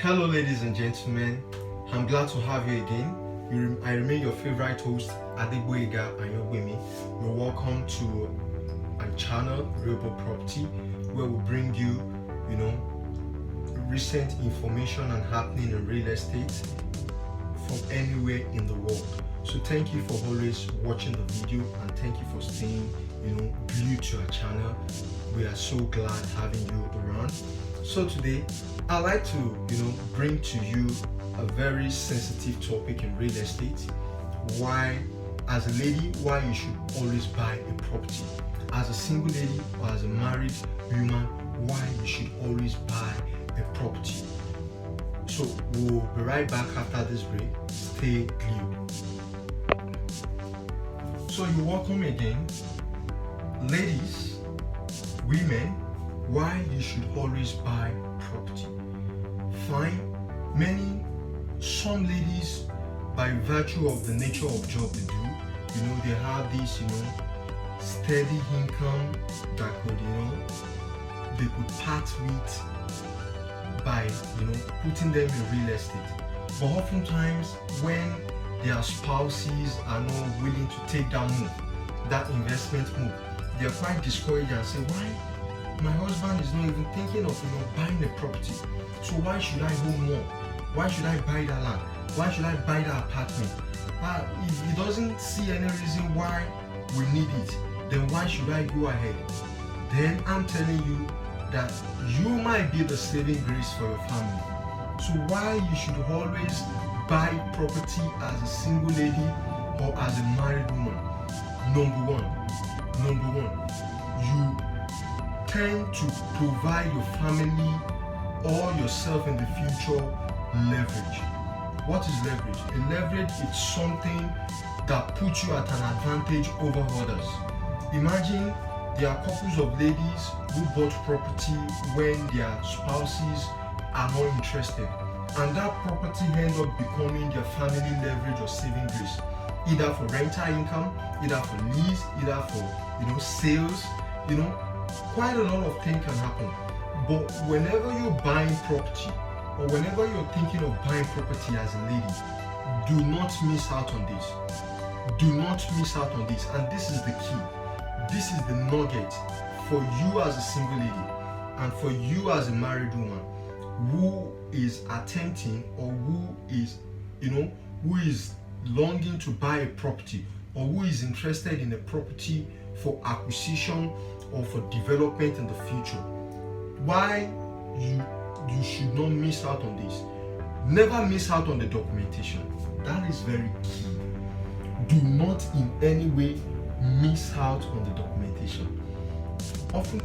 Hello ladies and gentlemen, I'm glad to have you again. I remain your favorite host, Adegboyega Anyobwemi. You're welcome to my channel, Rebel Property, where we bring you, recent information and happening in real estate from anywhere in the world. So thank you for always watching the video and thank you for staying, glued to our channel. We are so glad having you around. So today, I'd like to, bring to you a very sensitive topic in real estate. Why, as a lady, why you should always buy a property. As a single lady or as a married woman, why you should always buy a property. So we'll be right back after this break. Stay glued. So you're welcome again. Ladies, women, why you should always buy property. Fine, some ladies, by virtue of the nature of job they do, they have this, steady income that could, they could part with by, putting them in real estate. But oftentimes, when their spouses are not willing to take that move, that investment move, they're quite discouraged and say, why? My husband is not even thinking of buying a property. So why should I go more? Why should I buy that land? Why should I buy that apartment? If he doesn't see any reason why we need it, then why should I go ahead? Then I'm telling you that you might be the saving grace for your family. So why you should always buy property as a single lady or as a married woman? Number one, you tend to provide your family or yourself in the future leverage. What is leverage? A leverage is something that puts you at an advantage over others. Imagine there are couples of ladies who bought property when their spouses are not interested, and that property ends up becoming their family leverage or saving grace, either for rental income, either for lease, either for sales. Quite a lot of things can happen. But whenever you're buying property or whenever you're thinking of buying property as a lady, do not miss out on this. Do not miss out on this. And this is the key. This is the nugget for you as a single lady and for you as a married woman who is attempting or who is longing to buy a property or who is interested in a property for acquisition or for development in the future. Why you should not miss out on this. Never miss out on the documentation. That is very key. Do not in any way miss out on the documentation. Often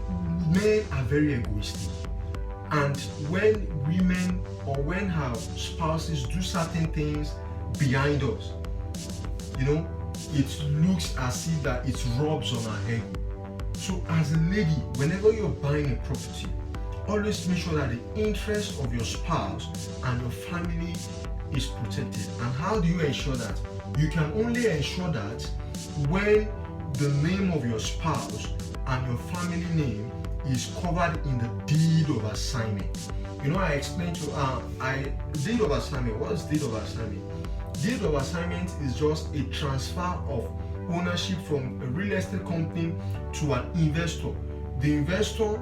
men are very egoistic, and when women or when our spouses do certain things behind us, it looks as if that it rubs on our ego. So as a lady, whenever you're buying a property, always make sure that the interest of your spouse and your family is protected. And how do you ensure that? You can only ensure that when the name of your spouse and your family name is covered in the deed of assignment. I explained to deed of assignment. What is deed of assignment? Deed of assignment is just a transfer of ownership from a real estate company to an investor. The investor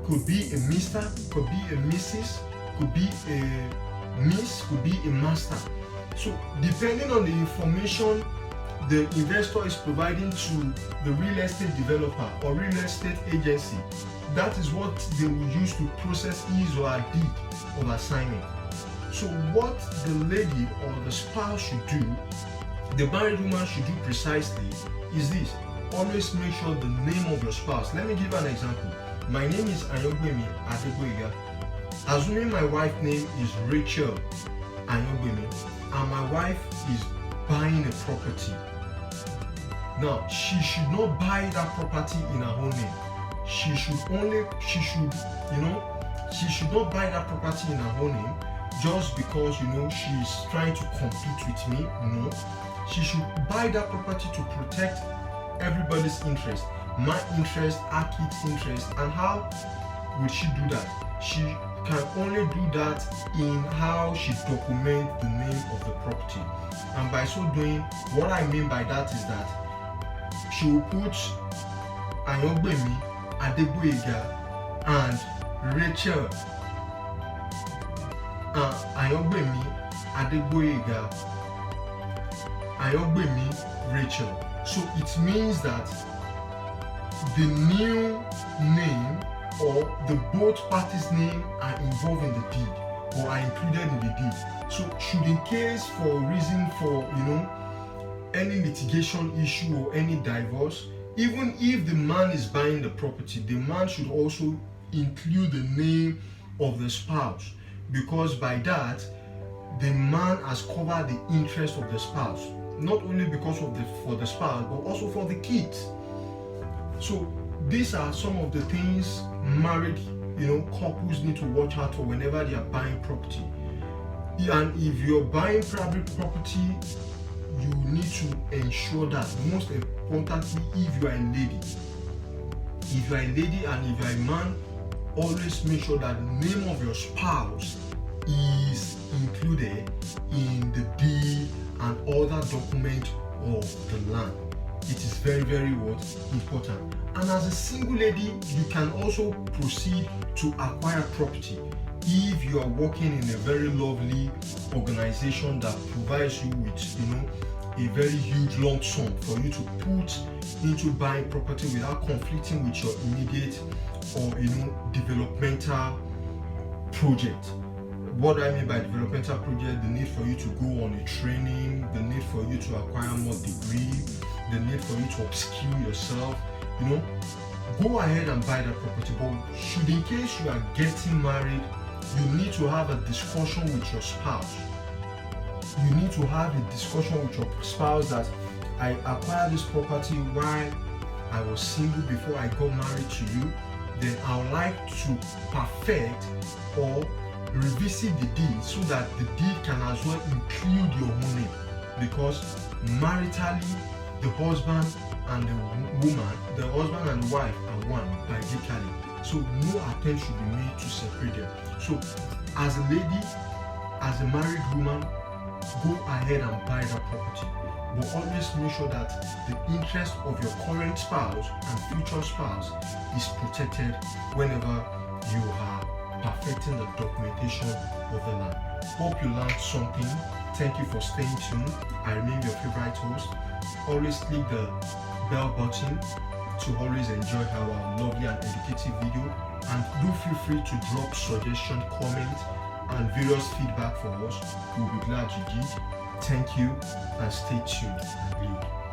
could be a Mr., could be a Mrs., could be a Miss, could be a Master. So depending on the information the investor is providing to the real estate developer or real estate agency, that is what they will use to process his or her deed of assignment. So what the lady or the spouse should do, the married woman should do precisely is this. Always make sure the name of your spouse. Let me give an example. My name is Anyobwemi Adegboyega. Assuming my wife's name is Rachel Anyobwemi and my wife is buying a property. Now, she should not buy that property in her own name. She should not buy that property in her own name just because, she's trying to compete with me. No. She should buy that property to protect everybody's interest. My interest, our kids' interest. And how will she do that? She can only do that in how she documents the name of the property. And by so doing, what I mean by that is that she will put Ayogbemi Adegboyega and Rachel. Ayogbemi Adegboyega, Ayogbemi Rachel. So it means that the new name or the both parties' name are involved in the deed or are included in the deed. So should in case for a reason for any litigation issue or any divorce, even if the man is buying the property, the man should also include the name of the spouse, because by that the man has covered the interest of the spouse, not only because of for the spouse but also for the kids. So these are some of the things married couples need to watch out for whenever they are buying property. And if you're buying private property, you need to ensure that, most importantly, if you are a lady and if you are a man, always make sure that the name of your spouse is included in the deed and other document of the land. It is very, very important. And as a single lady, you can also proceed to acquire property if you are working in a very lovely organization that provides you with a very huge lump sum for you to put into buying property without conflicting with your immediate or developmental project. What I mean by developmental project, the need for you to go on a training, the need for you to acquire more degree, the need for you to upskill yourself, go ahead and buy that property. But should in case you are getting married, you need to have a discussion with your spouse. You need to have a discussion with your spouse that I acquired this property while I was single before I got married to you. Then I would like to perfect or revisit the deed so that the deed can as well include your money, because maritally the husband and the woman, the husband and the wife are one biologically. So no attempt should be made to separate them. So as a lady, as a married woman, go ahead and buy that property. But always make sure that the interest of your current spouse and future spouse is protected whenever you are perfecting the documentation of the land. Hope you learned something. Thank you for staying tuned. I remain your favorite host. Always click the bell button to always enjoy our lovely and educative video, and do feel free to drop suggestion, comment and various feedback for us. We'll be glad you did. Thank you and stay tuned and lead.